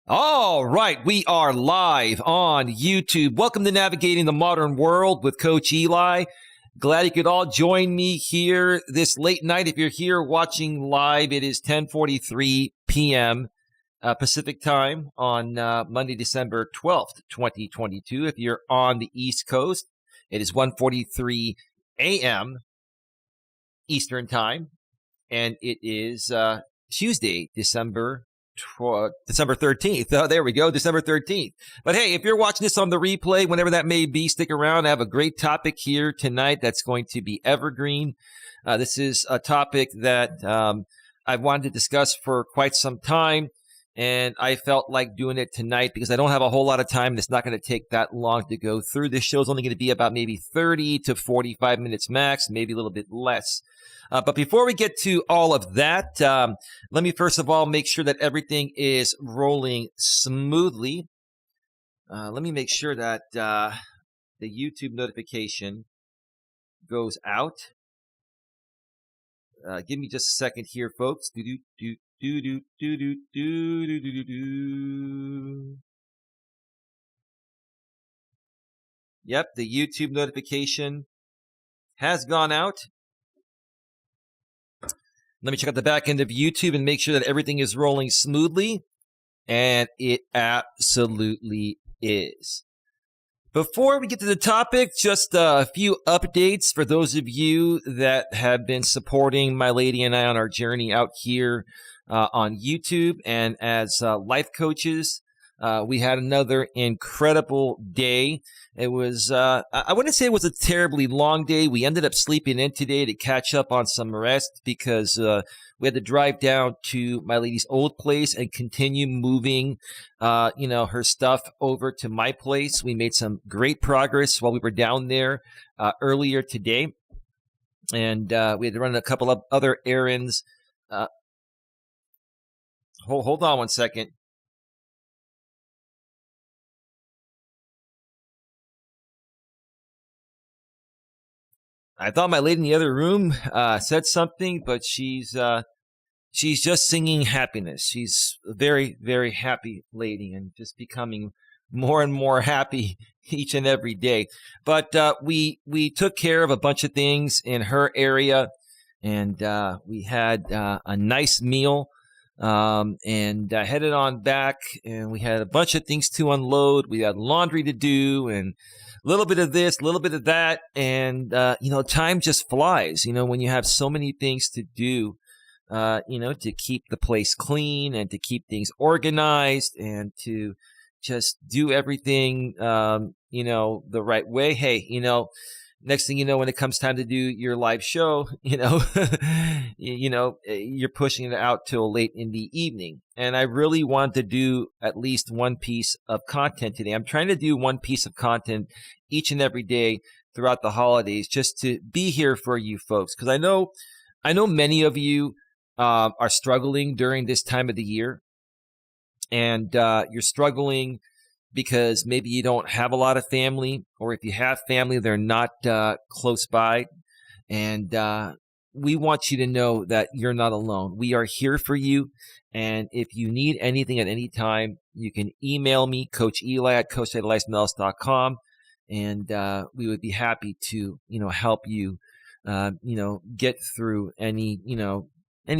All right, we are live on YouTube. Welcome to Navigating the Modern World with Coach Eli. Glad you could all join me here this late night. If you're here watching live, it is 10:43 p.m. Pacific time on Monday, December 12th, 2022. If you're on the East Coast, it is 1:43 a.m. Eastern time, and it is Tuesday, December 13th. Oh, there we go, December 13th. But hey, if you're watching this on the replay, whenever that may be, stick around. I have a great topic here tonight that's going to be evergreen. This is a topic that I've wanted to discuss for quite some time, and I felt like doing it tonight because I don't have a whole lot of time, and it's not going to take that long to go through. This show's only going to be about maybe 30 to 45 minutes max, maybe a little bit less. But before we get to all of that, let me first of all make sure that everything is rolling smoothly. Let me make sure that the YouTube notification goes out. Give me just a second here, folks. Yep, the YouTube notification has gone out. Let me check out the back end of YouTube and make sure that everything is rolling smoothly. And it absolutely is. Before we get to the topic, just a few updates for those of you that have been supporting my lady and I on our journey out here on YouTube and as life coaches. We had another incredible day. It was, I wouldn't say it was a terribly long day. We ended up sleeping in today to catch up on some rest because we had to drive down to my lady's old place and continue moving, her stuff over to my place. We made some great progress while we were down there earlier today. And we had to run a couple of other errands. Hold on one second. I thought my lady in the other room said something, but she's just singing happiness. She's a very, very happy lady and just becoming more and more happy each and every day. But we took care of a bunch of things in her area, and we had a nice meal and headed on back, and we had a bunch of things to unload. We had laundry to do and a little bit of this, a little bit of that. And, time just flies, when you have so many things to do, to keep the place clean and to keep things organized and to just do everything, the right way. Hey, next thing you know, when it comes time to do your live show, you're pushing it out till late in the evening. And I really want to do at least one piece of content today. I'm trying to do one piece of content each and every day throughout the holidays, just to be here for you folks. Because I know many of you are struggling during this time of the year, and you're struggling because maybe you don't have a lot of family, or if you have family, they're not close by. And we want you to know that you're not alone. We are here for you. And if you need anything at any time, you can email me, Coach Eli at coacheli@melas.com. And we would be happy to, help you, get through any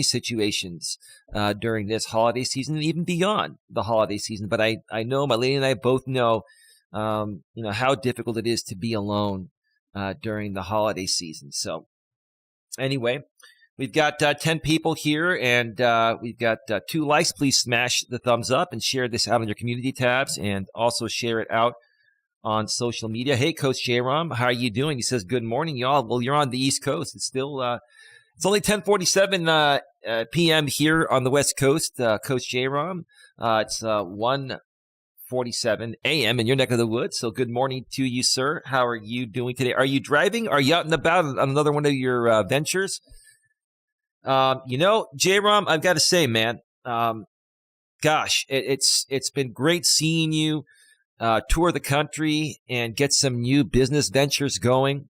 situations during this holiday season and even beyond the holiday season. But I know my lady and I both know, how difficult it is to be alone during the holiday season. So anyway, we've got 10 people here, and we've got 2 likes. Please smash the thumbs up and share this out on your community tabs, and also share it out on social media. Hey, Coach J-Rom, how are you doing? He says, good morning, y'all. Well, you're on the East Coast. It's still it's only 10:47 p.m. here on the West Coast, Coach J-Rom. It's 1:47 a.m. in your neck of the woods. So good morning to you, sir. How are you doing today? Are you driving? Are you out and about on another one of your ventures? J-Rom, I've got to say, man, it's been great seeing you tour the country and get some new business ventures going.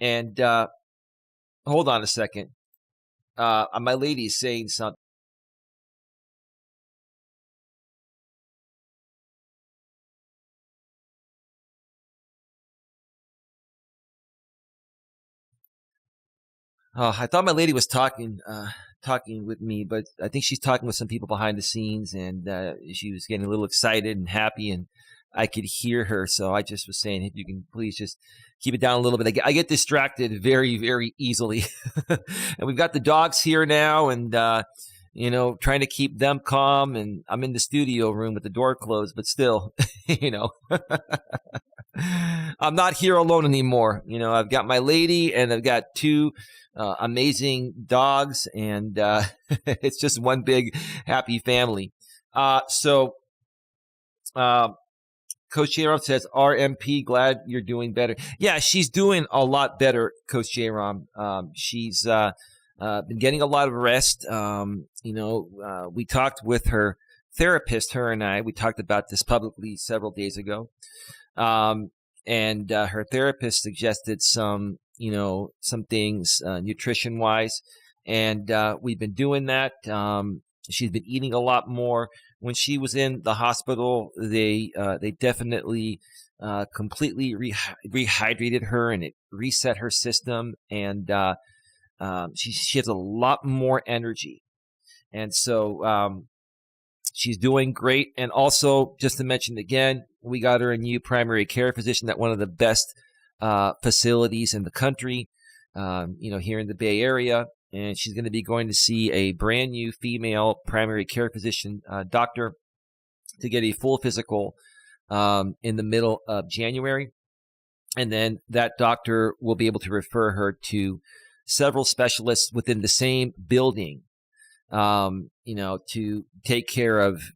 And hold on a second. My lady is saying something. I thought my lady was talking with me, but I think she's talking with some people behind the scenes, and she was getting a little excited and happy, and I could hear her. So I just was saying, if you can please just keep it down a little bit. I get distracted very, very easily. And we've got the dogs here now, and trying to keep them calm. And I'm in the studio room with the door closed, but still, I'm not here alone anymore. I've got my lady, and I've got two amazing dogs, and it's just one big happy family. So Coach J-Rom says, RMP, glad you're doing better. Yeah, she's doing a lot better, Coach J-Rom. She's been getting a lot of rest. We talked with her therapist, her and I. We talked about this publicly several days ago. And her therapist suggested some things nutrition-wise. And we've been doing that. She's been eating a lot more. When she was in the hospital, they definitely completely rehydrated her, and it reset her system. And she has a lot more energy. And so she's doing great. And also, just to mention again, we got her a new primary care physician at one of the best facilities in the country, here in the Bay Area. And she's going to be going to see a brand new female primary care physician doctor to get a full physical in the middle of January. And then that doctor will be able to refer her to several specialists within the same building, to take care of,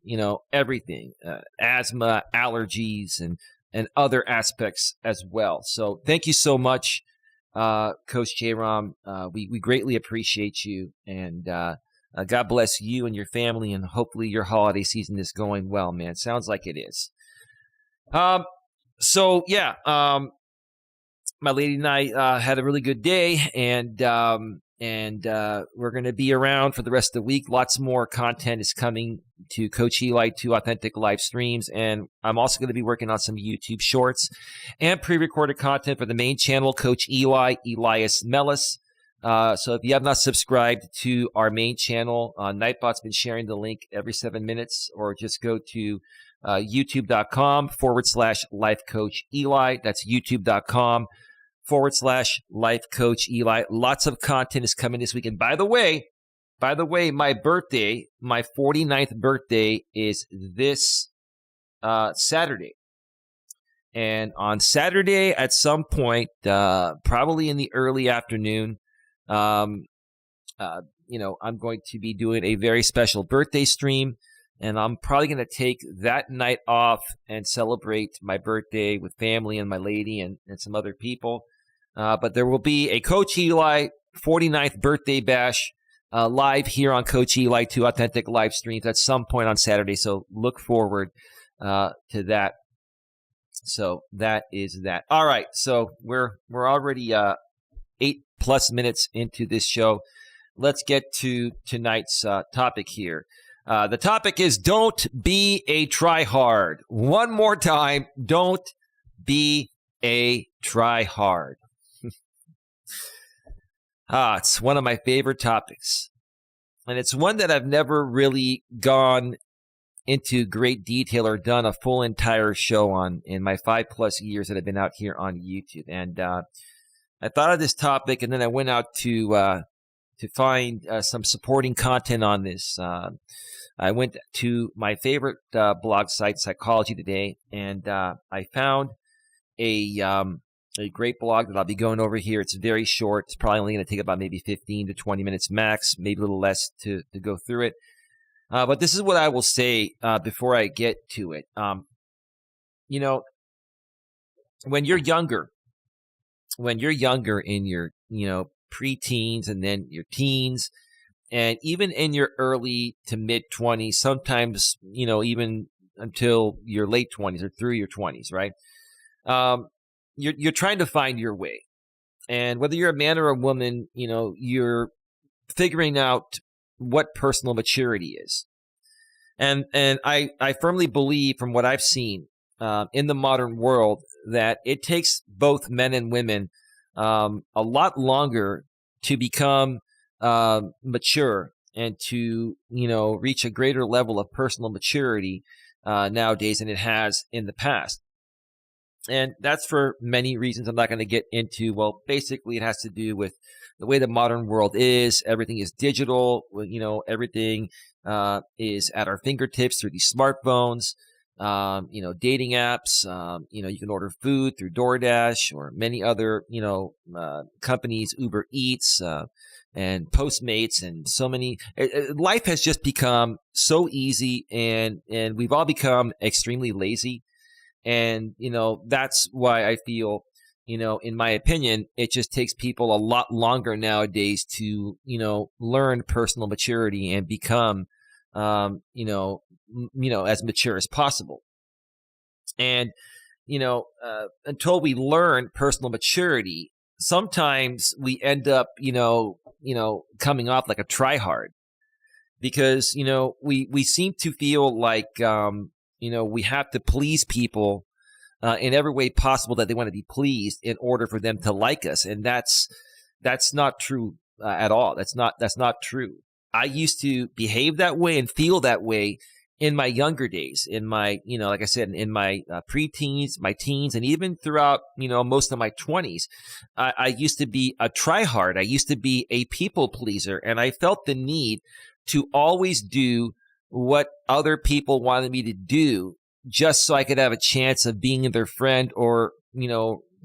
everything, asthma, allergies, and other aspects as well. So thank you so much, Coach J-Rom. We greatly appreciate you, and God bless you and your family, and hopefully your holiday season is going well, man. Sounds like it is. My lady and I had a really good day, and we're going to be around for the rest of the week. Lots more content is coming to Coach Eli 2 Authentic live streams, and I'm also going to be working on some YouTube shorts and pre-recorded content for the main channel, Coach Eli, Elias, Melas. So if you have not subscribed to our main channel, Nightbot's been sharing the link every 7 minutes, or just go to youtube.com/Life Coach Eli. That's youtube.com/Life Coach Eli. Lots of content is coming this week. And by the way, my birthday, my 49th birthday, is this Saturday. And on Saturday at some point, probably in the early afternoon, I'm going to be doing a very special birthday stream. And I'm probably going to take that night off and celebrate my birthday with family and my lady and some other people. But there will be a Coach Eli 49th birthday bash live here on Coach Eli 2 Authentic live streams at some point on Saturday. So look forward to that. So that is that. All right. So we're already 8+ minutes into this show. Let's get to tonight's topic here. The topic is don't be a tryhard. One more time, don't be a tryhard. It's one of my favorite topics. And it's one that I've never really gone into great detail or done a full entire show on in my 5+ years that I've been out here on YouTube. And I thought of this topic, and then I went out to find some supporting content on this. I went to my favorite blog site, Psychology Today, and I found a great blog that I'll be going over here. It's very short. It's probably only going to take about maybe 15 to 20 minutes max, maybe a little less to go through it. But this is what I will say before I get to it. When you're younger in your, preteens and then your teens, and even in your early to mid 20s, sometimes, even until your late 20s or through your 20s, right? You're trying to find your way. And whether you're a man or a woman, you're figuring out what personal maturity is. And I firmly believe, from what I've seen in the modern world, that it takes both men and women a lot longer to become mature and to, reach a greater level of personal maturity nowadays than it has in the past. And that's for many reasons I'm not going to get into. Well, basically, it has to do with the way the modern world is. Everything is digital. Everything is at our fingertips through these smartphones. Dating apps. You can order food through DoorDash or many other, companies, Uber Eats and Postmates, and so many. Life has just become so easy, and we've all become extremely lazy. And, that's why I feel, in my opinion, it just takes people a lot longer nowadays to, learn personal maturity and become, as mature as possible. And, until we learn personal maturity, sometimes we end up, coming off like a tryhard, because, we seem to feel like, we have to please people in every way possible that they want to be pleased in order for them to like us. And that's not true at all. That's not true. I used to behave that way and feel that way in my younger days, in my, like I said, in my preteens, my teens, and even throughout, most of my 20s. I used to be a tryhard. I used to be a people pleaser, and I felt the need to always do what other people wanted me to do just so I could have a chance of being their friend or,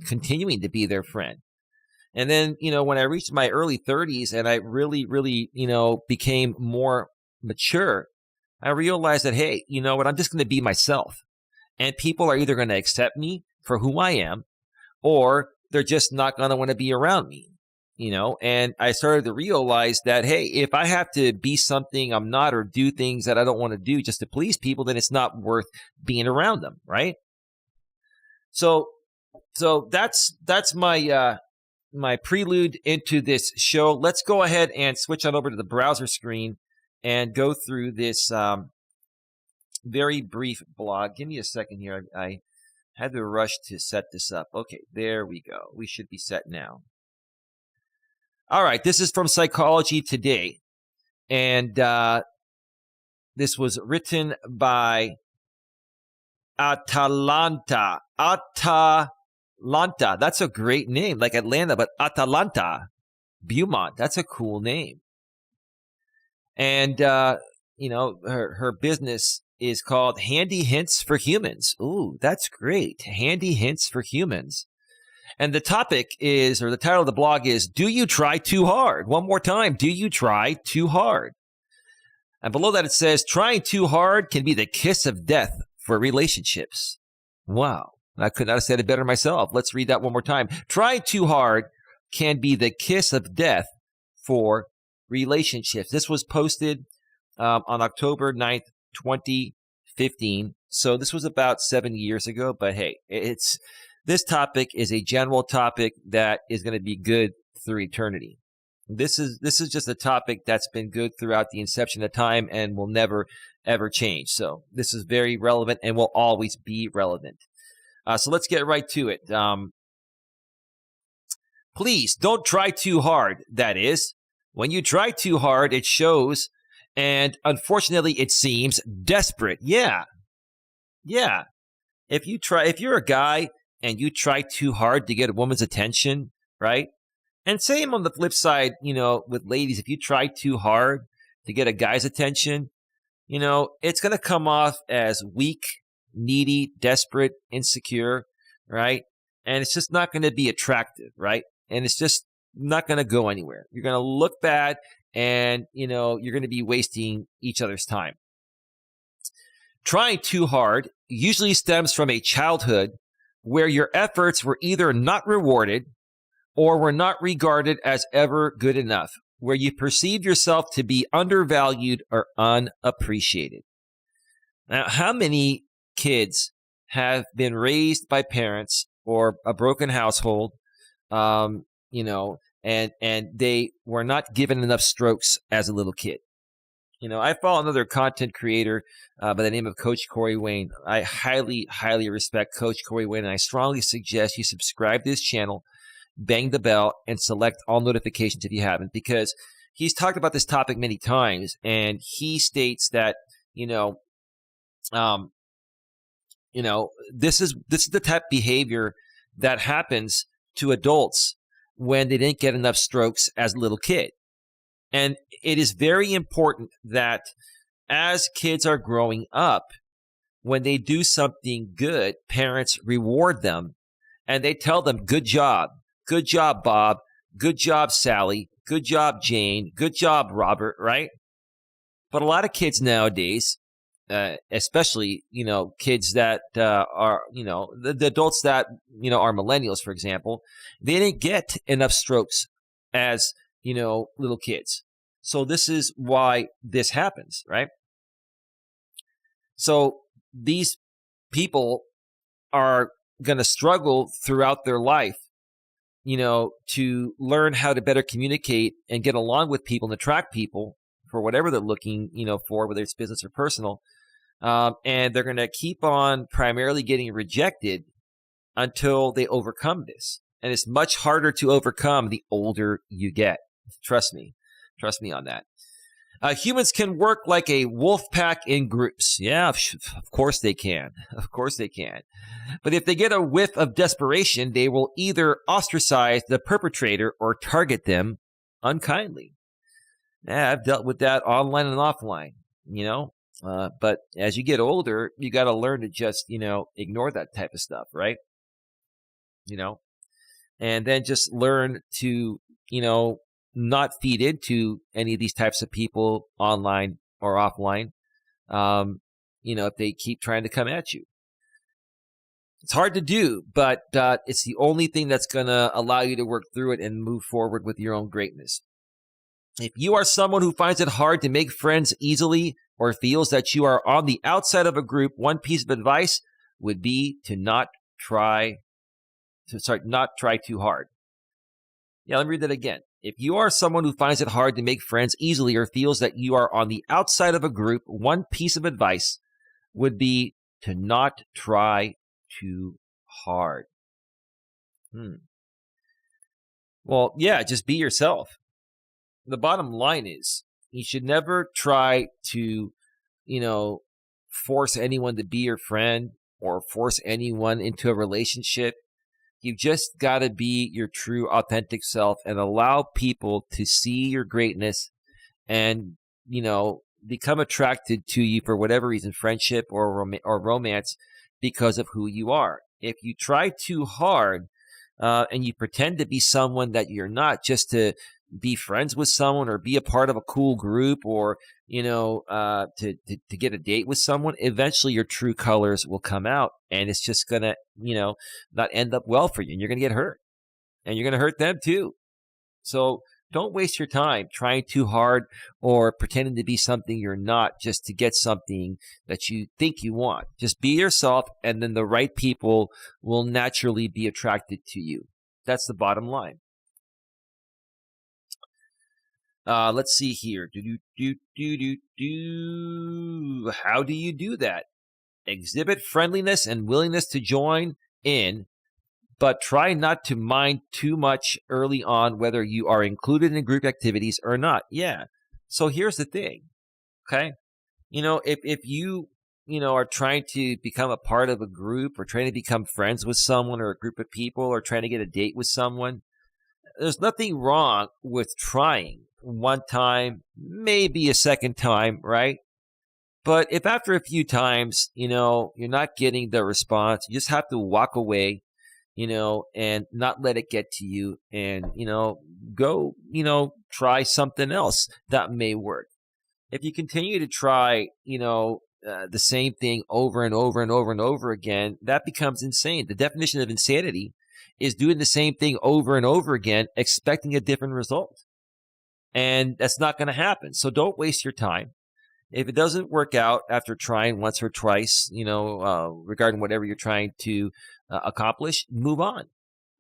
continuing to be their friend. And then, when I reached my early 30s and I really, really, became more mature, I realized that, hey, you know what, I'm just going to be myself. And people are either going to accept me for who I am, or they're just not going to want to be around me. And I started to realize that, hey, if I have to be something I'm not or do things that I don't want to do just to please people, then it's not worth being around them, right? So that's my my prelude into this show. Let's go ahead and switch on over to the browser screen and go through this very brief blog. Give me a second here. I had to rush to set this up. Okay, there we go. We should be set now. All right, this is from Psychology Today, and this was written by Atalanta. Atalanta, that's a great name, like Atlanta, but Atalanta Beaumont, that's a cool name. And, her business is called Handy Hints for Humans. Ooh, that's great. Handy Hints for Humans. And the topic is, or the title of the blog is, Do You Try Too Hard? One more time, do you try too hard? And below that it says, trying too hard can be the kiss of death for relationships. Wow, I could not have said it better myself. Let's read that one more time. Trying too hard can be the kiss of death for relationships. This was posted on October 9th, 2015. So this was about 7 years ago, but hey, this topic is a general topic that is going to be good through eternity. This is just a topic that's been good throughout the inception of time and will never, ever change. So this is very relevant and will always be relevant. So let's get right to it. Please don't try too hard. That is, when you try too hard, it shows, and unfortunately, it seems desperate. Yeah. If you're a guy and you try too hard to get a woman's attention, right? And same on the flip side, with ladies, if you try too hard to get a guy's attention, it's going to come off as weak, needy, desperate, insecure, right? And it's just not going to be attractive, right? And it's just not going to go anywhere. You're going to look bad, and, you're going to be wasting each other's time. Trying too hard usually stems from a childhood where your efforts were either not rewarded or were not regarded as ever good enough, where you perceived yourself to be undervalued or unappreciated. Now, how many kids have been raised by parents or a broken household, and they were not given enough strokes as a little kid? I follow another content creator by the name of Coach Corey Wayne. I highly, highly respect Coach Corey Wayne, and I strongly suggest you subscribe to his channel bang the bell, and select all notifications if you haven't, because he's talked about this topic many times, and he states that, um, this is the type of behavior that happens to adults when they didn't get enough strokes as a little kid. And it is very important that as kids are growing up, when they do something good, parents reward them and they tell them, good job, Bob, good job, Sally, good job, Jane, good job, Robert, right? But a lot of kids nowadays, especially, kids that are, the adults that, are millennials, for example, they didn't get enough strokes as, little kids. So this is why this happens, right? So these people are going to struggle throughout their life, to learn how to better communicate and get along with people and attract people for whatever they're looking, for, whether it's business or personal. And they're going to keep on primarily getting rejected until they overcome this. And it's much harder to overcome the older you get. Trust me on that. Humans can work like a wolf pack in groups. Yeah, of course they can. Of course they can. But if they get a whiff of desperation, they will either ostracize the perpetrator or target them unkindly. Yeah, I've dealt with that online and offline, but as you get older, you got to learn to just, ignore that type of stuff, right? And then just learn to, not feed into any of these types of people online or offline, if they keep trying to come at you. It's hard to do, but it's the only thing that's going to allow you to work through it and move forward with your own greatness. If you are someone who finds it hard to make friends easily or feels that you are on the outside of a group, one piece of advice would be to not try too hard. Yeah, let me read that again. If you are someone who finds it hard to make friends easily or feels that you are on the outside of a group, one piece of advice would be to not try too hard. Well, yeah, just be yourself. The bottom line is you should never try to, force anyone to be your friend or force anyone into a relationship. You've just got to be your true, authentic self and allow people to see your greatness and, become attracted to you for whatever reason, friendship or romance, because of who you are. If you try too hard and you pretend to be someone that you're not, just to be friends with someone or be a part of a cool group or, to get a date with someone, eventually your true colors will come out and it's just going to, not end up well for you and you're going to get hurt and you're going to hurt them too. So don't waste your time trying too hard or pretending to be something you're not just to get something that you think you want. Just be yourself and then the right people will naturally be attracted to you. That's the bottom line. Let's see here. How do you do that? Exhibit friendliness and willingness to join in, but try not to mind too much early on whether you are included in group activities or not. Yeah. So here's the thing. Okay. If you, are trying to become a part of a group or trying to become friends with someone or a group of people or trying to get a date with someone, there's nothing wrong with trying one time, maybe a second time, right? But if after a few times, you're not getting the response, you just have to walk away, and not let it get to you and, go, try something else that may work. If you continue to try, the same thing over and over and over and over again, that becomes insane. The definition of insanity is doing the same thing over and over again, expecting a different result. And that's not going to happen. So don't waste your time. If it doesn't work out after trying once or twice, regarding whatever you're trying to accomplish, move on.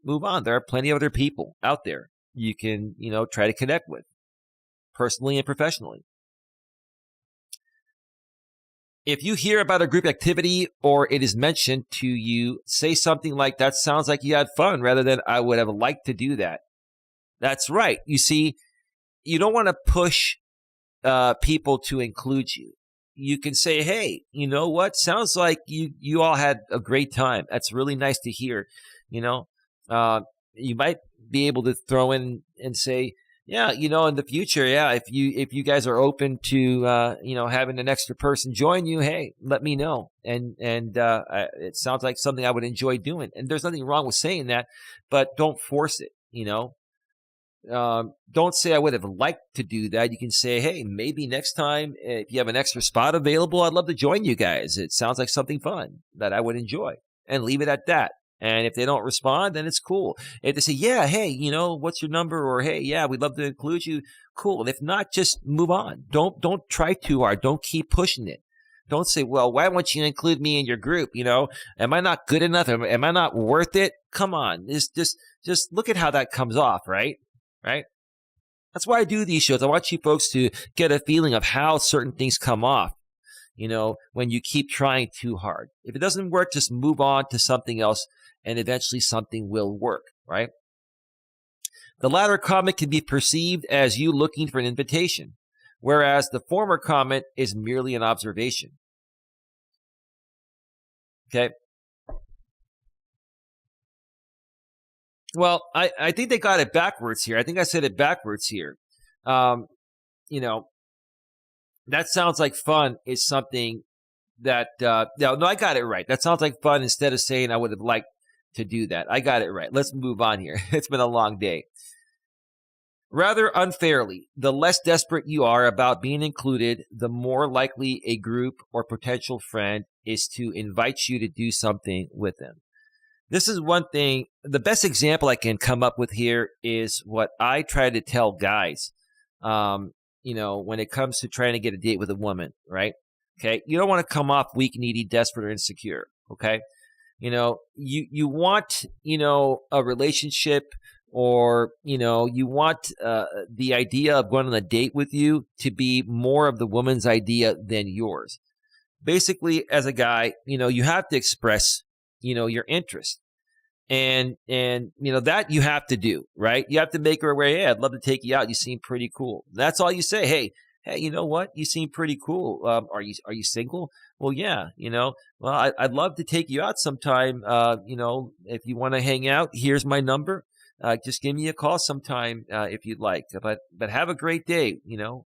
Move on. There are plenty of other people out there you can, try to connect with personally and professionally. If you hear about a group activity or it is mentioned to you, say something like, that sounds like you had fun, rather than I would have liked to do that. That's right. You see, you don't want to push people to include you. You can say, hey, you know what? Sounds like you all had a great time. That's really nice to hear. You know, you might be able to throw in and say, yeah, in the future, yeah, if you guys are open to having an extra person join you, hey, let me know. And it sounds like something I would enjoy doing. And there's nothing wrong with saying that, but don't force it. Don't say I would have liked to do that. You can say, hey, maybe next time if you have an extra spot available, I'd love to join you guys. It sounds like something fun that I would enjoy, and leave it at that. And if they don't respond, then it's cool. If they say, yeah, hey, what's your number? Or, hey, yeah, we'd love to include you. Cool. And if not, just move on. Don't try too hard. Don't keep pushing it. Don't say, well, why won't you include me in your group? Am I not good enough? Am I not worth it? Come on. Just look at how that comes off, right? Right? That's why I do these shows. I want you folks to get a feeling of how certain things come off, when you keep trying too hard. If it doesn't work, just move on to something else, and eventually something will work, right? The latter comment can be perceived as you looking for an invitation, whereas the former comment is merely an observation. Okay? Well, I think they got it backwards here. I think I said it backwards here. That sounds like fun is something that, no, I got it right. That sounds like fun instead of saying I would have liked to do that. I got it right. Let's move on here. It's been a long day. Rather unfairly, the less desperate you are about being included, the more likely a group or potential friend is to invite you to do something with them. This is one thing. The best example I can come up with here is what I try to tell guys, when it comes to trying to get a date with a woman, right? Okay. You don't want to come off weak, needy, desperate, or insecure. Okay. You want, a relationship, or, you want the idea of going on a date with you to be more of the woman's idea than yours. Basically, as a guy, you have to express, your interest. And that you have to do, right? You have to make her aware, hey, I'd love to take you out. You seem pretty cool. That's all you say. Hey, you know what? You seem pretty cool. Are you single? Well, yeah, well, I'd love to take you out sometime. If you want to hang out, here's my number. Just give me a call sometime if you'd like. But have a great day. You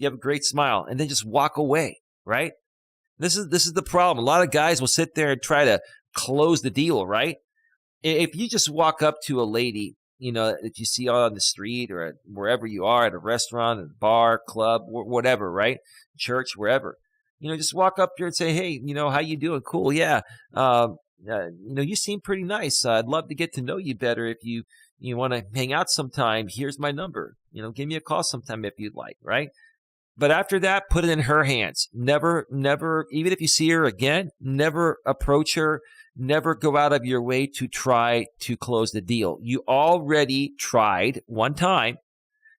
have a great smile, and then just walk away, right? This is the problem. A lot of guys will sit there and try to close the deal, right? If you just walk up to a lady, that you see on the street or at wherever you are, at a restaurant, at a bar, club, whatever, right? Church, wherever, just walk up here and say, hey, how you doing? Cool. Yeah. You seem pretty nice. I'd love to get to know you better. If you want to hang out sometime, here's my number. Give me a call sometime if you'd like, right? But after that, put it in her hands. Never, even if you see her again, never approach her. Never go out of your way to try to close the deal. You already tried one time.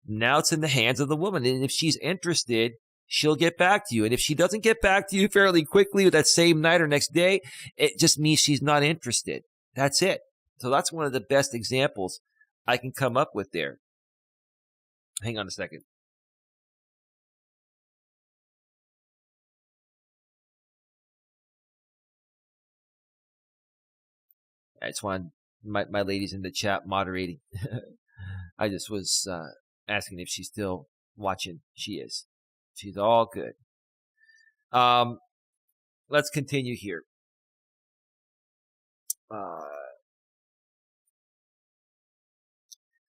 Now it's in the hands of the woman. And if she's interested, she'll get back to you. And if she doesn't get back to you fairly quickly, or that same night or next day, it just means she's not interested. That's it. So that's one of the best examples I can come up with there. Hang on a second. I just want my ladies in the chat moderating. I just was asking if she's still watching. She is. She's all good. Let's continue here.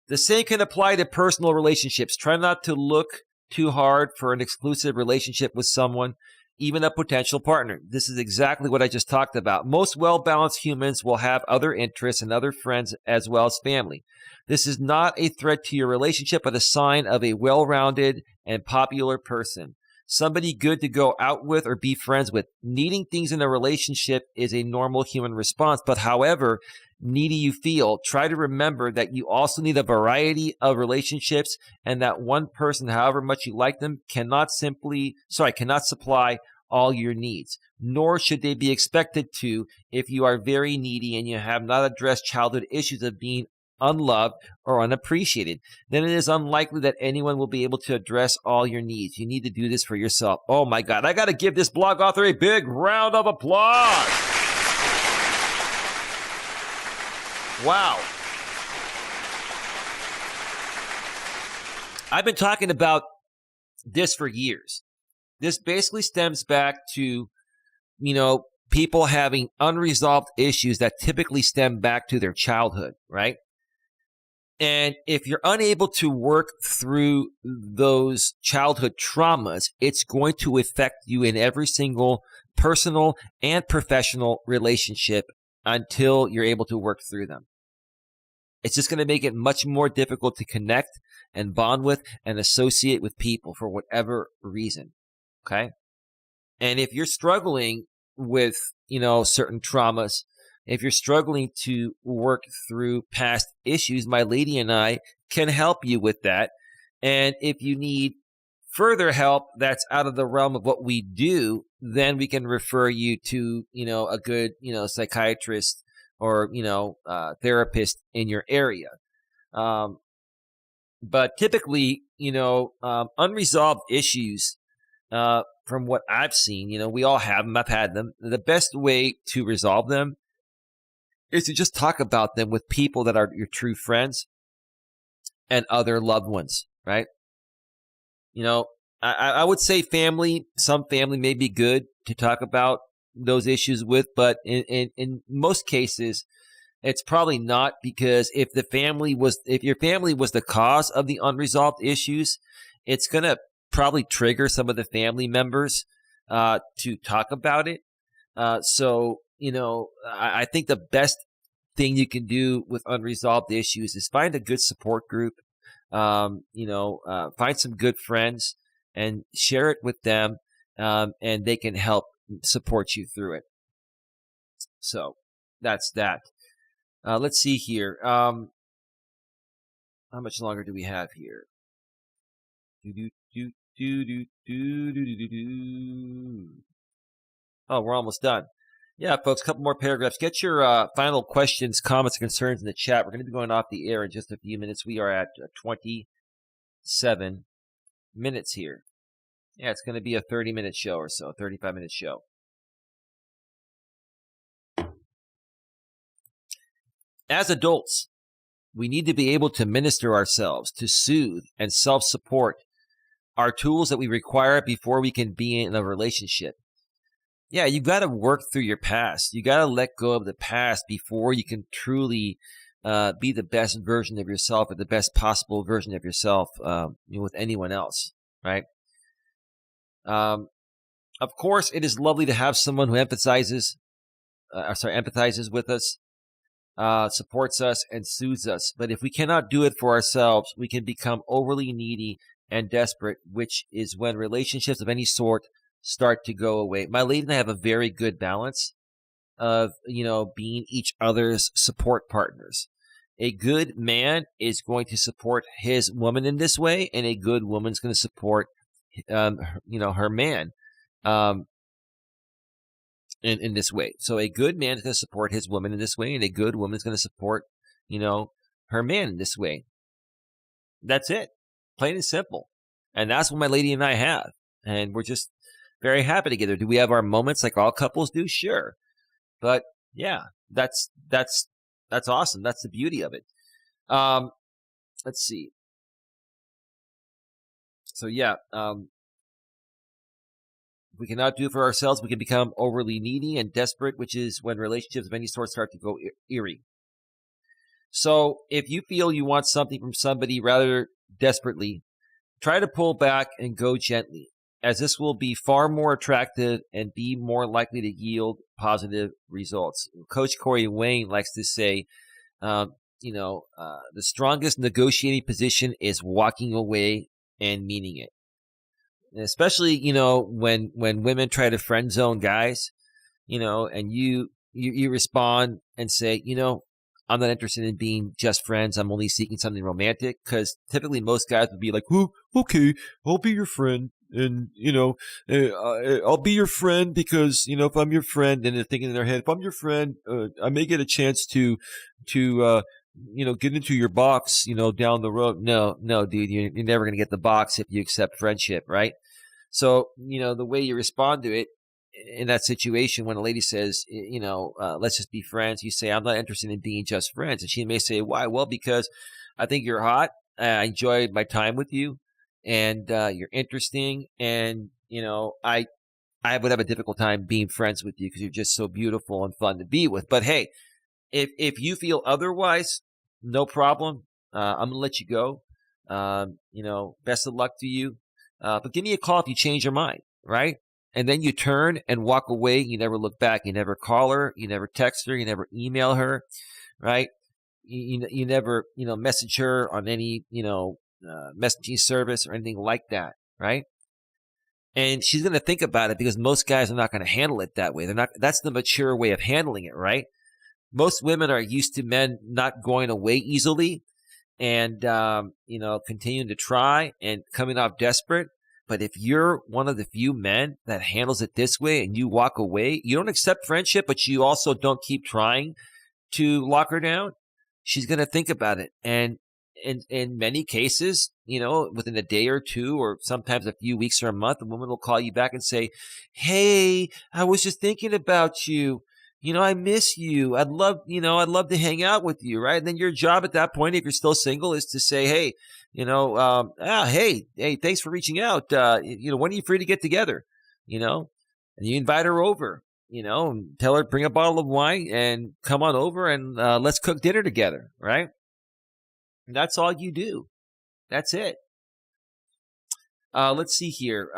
The same can apply to personal relationships. Try not to look too hard for an exclusive relationship with someone, even a potential partner. This is exactly what I just talked about. Most well-balanced humans will have other interests and other friends as well as family. This is not a threat to your relationship, but a sign of a well-rounded and popular person. Somebody good to go out with or be friends with. Needing things in a relationship is a normal human response, but however needy you feel, try to remember that you also need a variety of relationships, and that one person, however much you like them, cannot supply all your needs, nor should they be expected to if you are very needy and you have not addressed childhood issues of being unloved or unappreciated. Then it is unlikely that anyone will be able to address all your needs. You need to do this for yourself. Oh my God, I got to give this blog author a big round of applause. Wow. I've been talking about this for years. This basically stems back to, people having unresolved issues that typically stem back to their childhood, right? And if you're unable to work through those childhood traumas, it's going to affect you in every single personal and professional relationship until you're able to work through them. It's just going to make it much more difficult to connect and bond with and associate with people for whatever reason. Okay. And if you're struggling with, certain traumas, if you're struggling to work through past issues, my lady and I can help you with that. And if you need further help that's out of the realm of what we do, then we can refer you to, a good, psychiatrist or, therapist in your area. But typically, unresolved issues, from what I've seen, we all have them. I've had them. The best way to resolve them is to just talk about them with people that are your true friends and other loved ones, right? I would say family, some family may be good to talk about those issues with, but in most cases, it's probably not, because if your family was the cause of the unresolved issues, it's going to probably trigger some of the family members to talk about it. So, I think the best thing you can do with unresolved issues is find a good support group, find some good friends and share it with them, and they can help support you through it. So that's that. Let's see here. How much longer do we have here? Oh, we're almost done. Yeah, folks, a couple more paragraphs. Get your final questions, comments, and concerns in the chat. We're going to be going off the air in just a few minutes. We are at 27 minutes here. Yeah, it's going to be a 30-minute show or so, 35-minute show. As adults, we need to be able to minister ourselves, to soothe and self-support, are tools that we require before we can be in a relationship. Yeah, you got to work through your past. You got to let go of the past before you can truly be the best version of yourself, or the best possible version of yourself with anyone else, right? Of course, it is lovely to have someone who empathizes with us, supports us, and soothes us. But if we cannot do it for ourselves, we can become overly needy and desperate, which is when relationships of any sort start to go away. My lady and I have a very good balance of, being each other's support partners. A good man is going to support his woman in this way, and a good woman's going to support, her man, in this way. So a good man is going to support his woman in this way, and a good woman is going to support, her man in this way. That's it. Plain and simple. And that's what my lady and I have. And we're just very happy together. Do we have our moments like all couples do? Sure. But yeah, that's awesome. That's the beauty of it. Let's see. So yeah, if we cannot do it for ourselves, we can become overly needy and desperate, which is when relationships of any sort start to go eerie. So if you feel you want something from somebody rather desperately, try to pull back and go gently, as this will be far more attractive and be more likely to yield positive results. Coach Corey Wayne likes to say, the strongest negotiating position is walking away and meaning it. And especially, when women try to friend zone guys, and you respond and say, I'm not interested in being just friends. I'm only seeking something romantic. Because typically most guys would be like, oh, okay, I'll be your friend. and I'll be your friend because if I'm your friend, and they're thinking in their head, if I'm your friend, I may get a chance to get into your box, down the road. No, dude, you're never gonna get the box if you accept friendship, right? So the way you respond to it in that situation, when a lady says, let's just be friends, you say, I'm not interested in being just friends. And she may say, why? Well, because I think you're hot. I enjoyed my time with you, and you're interesting. And, I would have a difficult time being friends with you because you're just so beautiful and fun to be with. But hey, if you feel otherwise, no problem. I'm going to let you go. Best of luck to you. But give me a call if you change your mind, right? And then you turn and walk away. You never look back. You never call her. You never text her. You never email her, right? You never, message her on any, messaging service or anything like that, right? And she's going to think about it because most guys are not going to handle it that way. That's the mature way of handling it, right? Most women are used to men not going away easily and, continuing to try and coming off desperate. But if you're one of the few men that handles it this way and you walk away, you don't accept friendship, but you also don't keep trying to lock her down, she's going to think about it. And in many cases, within a day or two, or sometimes a few weeks or a month, a woman will call you back and say, hey, I was just thinking about you. I miss you. I'd love to hang out with you, right? And then your job at that point, if you're still single, is to say, hey, hey, thanks for reaching out. When are you free to get together? And you invite her over, and tell her, bring a bottle of wine and come on over and let's cook dinner together, right? And that's all you do. That's it. Let's see here.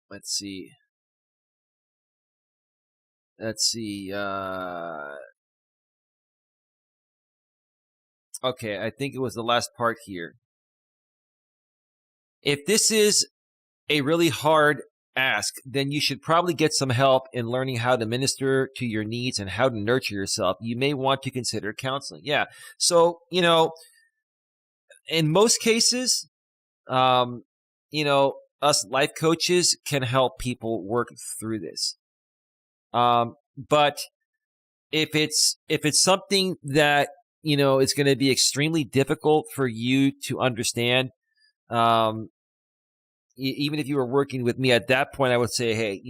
Let's see. Okay, I think it was the last part here. If this is a really hard ask, then you should probably get some help in learning how to minister to your needs and how to nurture yourself. You may want to consider counseling. Yeah. So, in most cases, us life coaches can help people work through this. But if it's something that, is going to be extremely difficult for you to understand, even if you were working with me at that point, I would say, hey,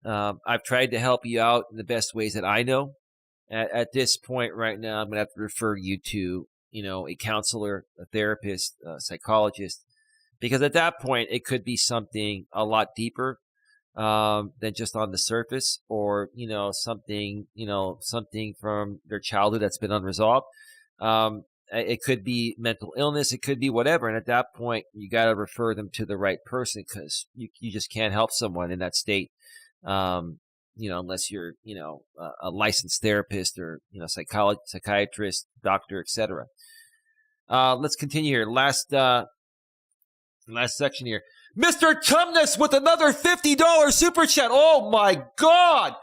I've tried to help you out in the best ways that I know. At this point right now, I'm going to have to refer you to, a counselor, a therapist, a psychologist, because at that point, it could be something a lot deeper than just on the surface, or, something from their childhood that's been unresolved. It could be mental illness. It could be whatever. And at that point, you got to refer them to the right person, because you just can't help someone in that state, unless you're, a licensed therapist or, psychiatrist, doctor, etc. Let's continue here. Last section here. Mr. Tumnus with another $50 super chat. Oh my God.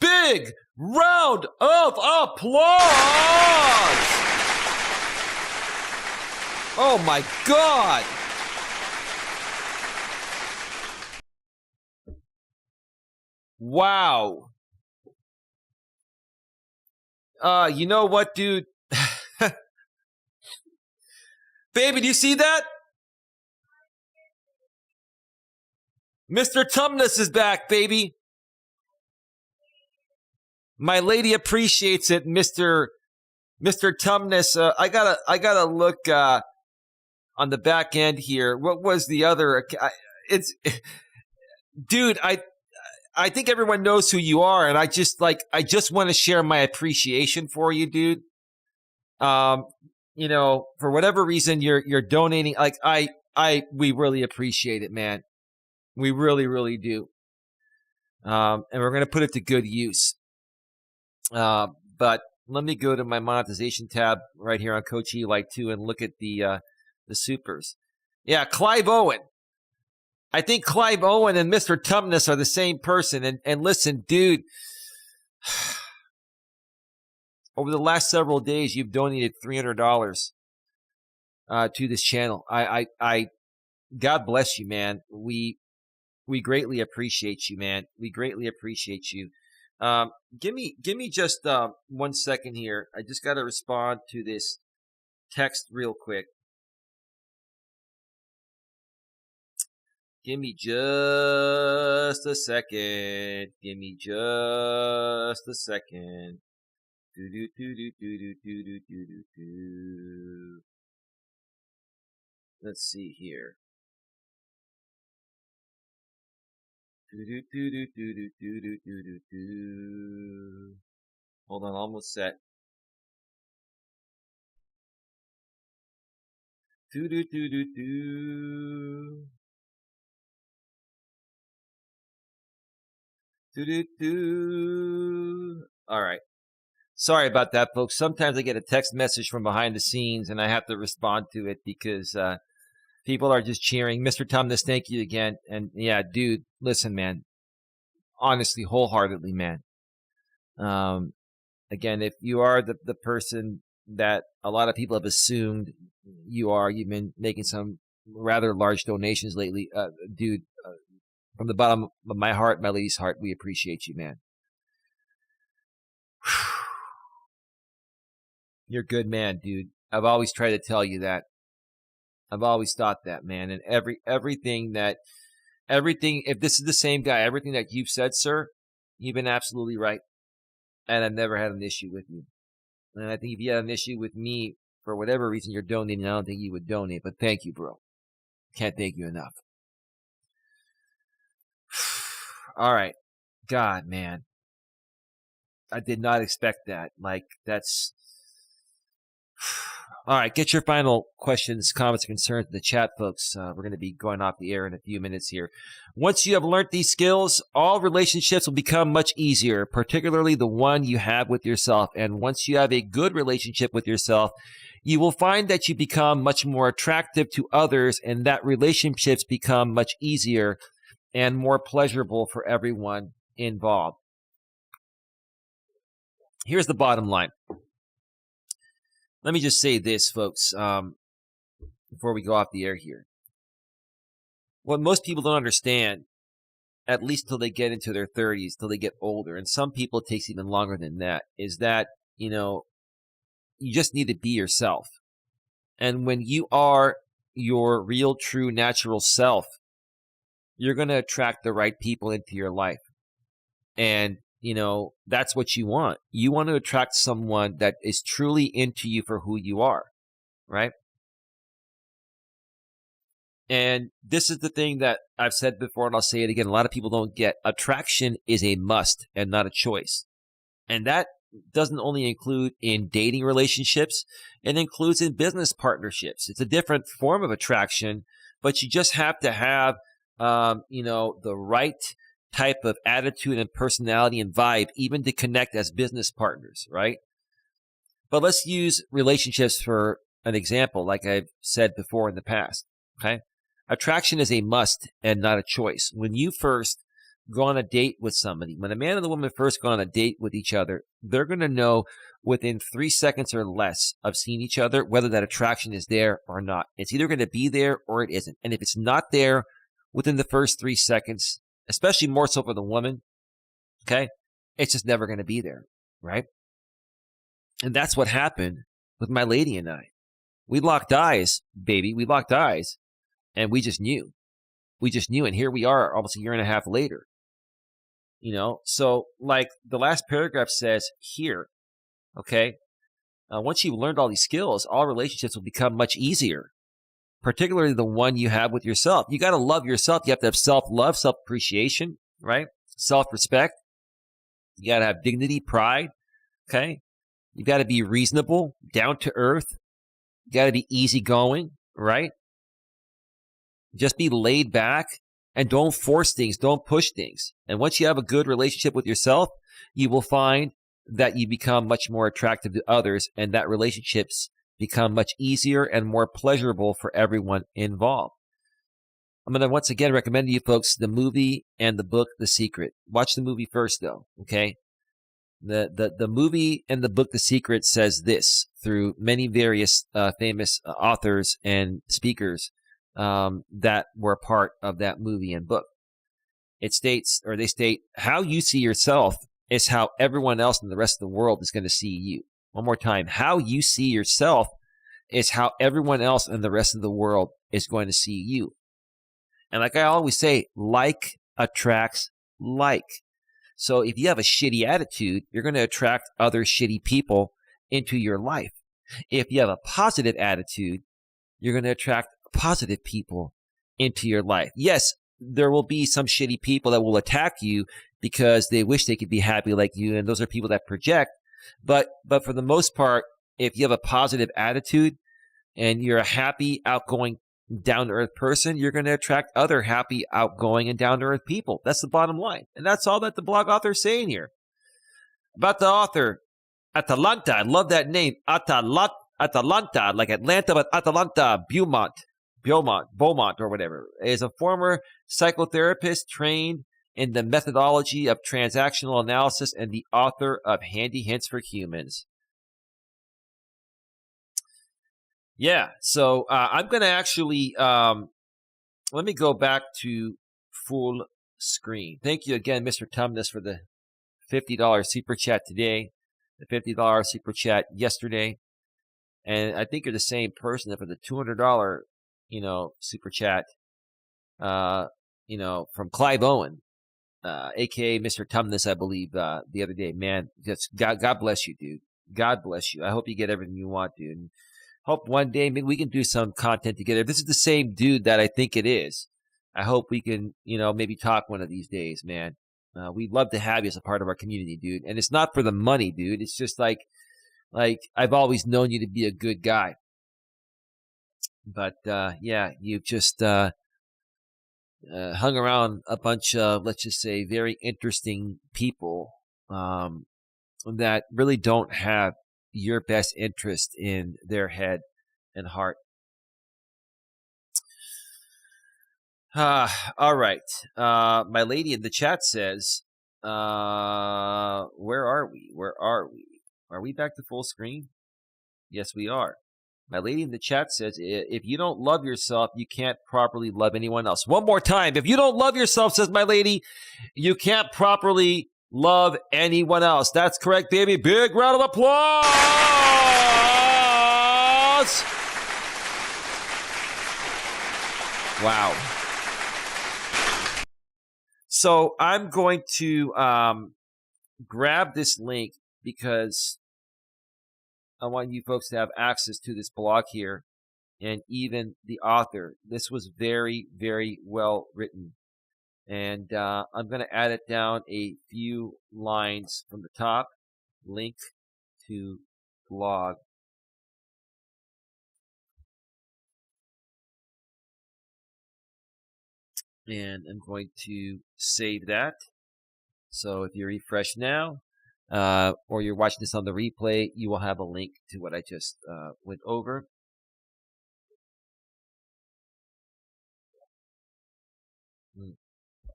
Big round of applause. Oh my God. Wow. You know what, dude? Baby, do you see that? Mr. Tumnus is back, baby. My lady appreciates it, Mr. Tumnus. I gotta look on the back end here. What was the other? Dude. I think everyone knows who you are, and I just want to share my appreciation for you, dude. For whatever reason you're donating. We really appreciate it, man. We really, really do. And we're going to put it to good use. But let me go to my monetization tab right here on Coach Eli too and look at the supers. Yeah, Clive Owen. I think Clive Owen and Mr. Tumnus are the same person. And listen, dude, over the last several days, you've donated $300. to this channel. I God bless you, man. We greatly appreciate you, man. We greatly appreciate you. Give me just 1 second here. I just got to respond to this text real quick. Give me just a second. Give me just a second. Do do do do do do do do do do. Let's see here. Do do do do do do do do do do. Hold on, almost set. Do do do do do. Do do do. All right. Sorry about that, folks. Sometimes I get a text message from behind the scenes, and I have to respond to it because people are just cheering. Mr. Tumnus, thank you again. And yeah, dude, listen, man. Honestly, wholeheartedly, man. Again, if you are the person that a lot of people have assumed you've been making some rather large donations lately, dude. From the bottom of my heart, my lady's heart, we appreciate you, man. You're a good man, dude. I've always tried to tell you that. I've always thought that, man. And everything, if this is the same guy, everything that you've said, sir, you've been absolutely right. And I've never had an issue with you. And I think if you had an issue with me, for whatever reason you're donating, I don't think you would donate. But thank you, bro. Can't thank you enough. All right. God, man. I did not expect that. Like, that's... All right. Get your final questions, comments, concerns in the chat, folks. We're going to be going off the air in a few minutes here. Once you have learned these skills, all relationships will become much easier, particularly the one you have with yourself. And once you have a good relationship with yourself, you will find that you become much more attractive to others, and that relationships become much easier and more pleasurable for everyone involved. Here's the bottom line. Let me just say this, folks, before we go off the air here. What most people don't understand, at least till they get into their 30s, till they get older, and some people it takes even longer than that, is that, you just need to be yourself. And when you are your real, true, natural self, you're going to attract the right people into your life. And, that's what you want. You want to attract someone that is truly into you for who you are, right? And this is the thing that I've said before, and I'll say it again. A lot of people don't get. Attraction is a must and not a choice. And that doesn't only include in dating relationships. It includes in business partnerships. It's a different form of attraction, but you just have to have the right type of attitude and personality and vibe, even to connect as business partners, right? But let's use relationships for an example, like I've said before in the past, okay? Attraction is a must and not a choice. When you first go on a date with somebody, when a man and a woman first go on a date with each other, they're going to know within 3 seconds or less of seeing each other whether that attraction is there or not. It's either going to be there or it isn't. And if it's not there within the first 3 seconds, especially more so for the woman, okay, it's just never going to be there, right? And that's what happened with my lady and I. We locked eyes, baby. We locked eyes, and we just knew. We just knew, and here we are almost a year and a half later. So like the last paragraph says here, okay, once you've learned all these skills, all relationships will become much easier, particularly the one you have with yourself. You got to love yourself. You have to have self-love, self-appreciation, right? Self-respect. You got to have dignity, pride, okay? You got to be reasonable, down to earth. You got to be easygoing, right? Just be laid back and don't force things, don't push things. And once you have a good relationship with yourself, you will find that you become much more attractive to others, and that relationships become much easier and more pleasurable for everyone involved. I'm going to once again recommend to you folks the movie and the book, The Secret. Watch the movie first, though, okay? The movie and the book The Secret says this through many various famous authors and speakers that were part of that movie and book. It states, or they state, how you see yourself is how everyone else in the rest of the world is going to see you. One more time. How you see yourself is how everyone else in the rest of the world is going to see you. And like I always say, like attracts like. So if you have a shitty attitude, you're going to attract other shitty people into your life. If you have a positive attitude, you're going to attract positive people into your life. Yes, there will be some shitty people that will attack you because they wish they could be happy like you, and those are people that project. But for the most part, if you have a positive attitude and you're a happy, outgoing, down-to-earth person, you're going to attract other happy, outgoing, and down-to-earth people. That's the bottom line. And that's all that the blog author is saying here. About the author, Atalanta, I love that name, Atalanta, like Atlanta, but Atalanta, Beaumont, or whatever, is a former psychotherapist trained in the methodology of transactional analysis and the author of Handy Hints for Humans. Yeah, so I'm going to actually, let me go back to full screen. Thank you again, Mr. Tumnus, for the $50 super chat today, the $50 super chat yesterday. And I think you're the same person for the $200, super chat, from Clive Owen, aka Mr. Tumnus, I believe, the other day. Man, just God bless you, dude. God bless you. I hope you get everything you want, dude. And hope one day maybe we can do some content together. If this is the same dude that I think it is, I hope we can, maybe talk one of these days, man. We'd love to have you as a part of our community, dude. And it's not for the money, dude. It's just like I've always known you to be a good guy. But, you've just hung around a bunch of, let's just say, very interesting people that really don't have your best interest in their head and heart. All right. My lady in the chat says, where are we? Are we back to full screen? Yes, we are. My lady in the chat says, if you don't love yourself, you can't properly love anyone else. One more time. If you don't love yourself, says my lady, you can't properly love anyone else. That's correct, baby. Big round of applause. Wow. So I'm going to grab this link because I want you folks to have access to this blog here and even the author. This was very, very well written. And I'm going to add it down a few lines from the top. Link to blog. And I'm going to save that. So if you refresh now, or you're watching this on the replay, you will have a link to what I just went over.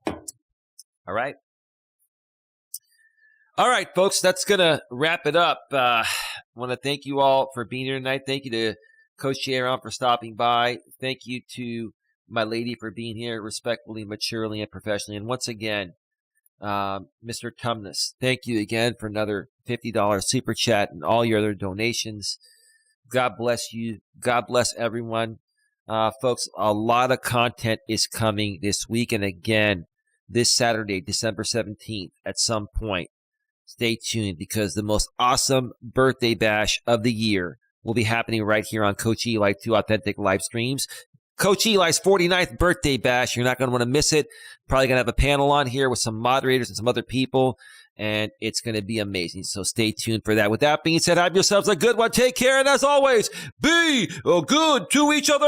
All right. All right, folks, that's going to wrap it up. I want to thank you all for being here tonight. Thank you to Coach Eli for stopping by. Thank you to my lady for being here respectfully, maturely, and professionally. And once again, Mr. Tumnus, thank you again for another $50 super chat and all your other donations. God bless you. God bless everyone. Folks, a lot of content is coming this week. And again, this Saturday, December 17th, at some point, stay tuned because the most awesome birthday bash of the year will be happening right here on Coach Eli 2 Authentic Live Streams. Coach Eli's 49th birthday bash. You're not going to want to miss it. Probably going to have a panel on here with some moderators and some other people, and it's going to be amazing. So stay tuned for that. With that being said, have yourselves a good one. Take care, and as always, be good to each other.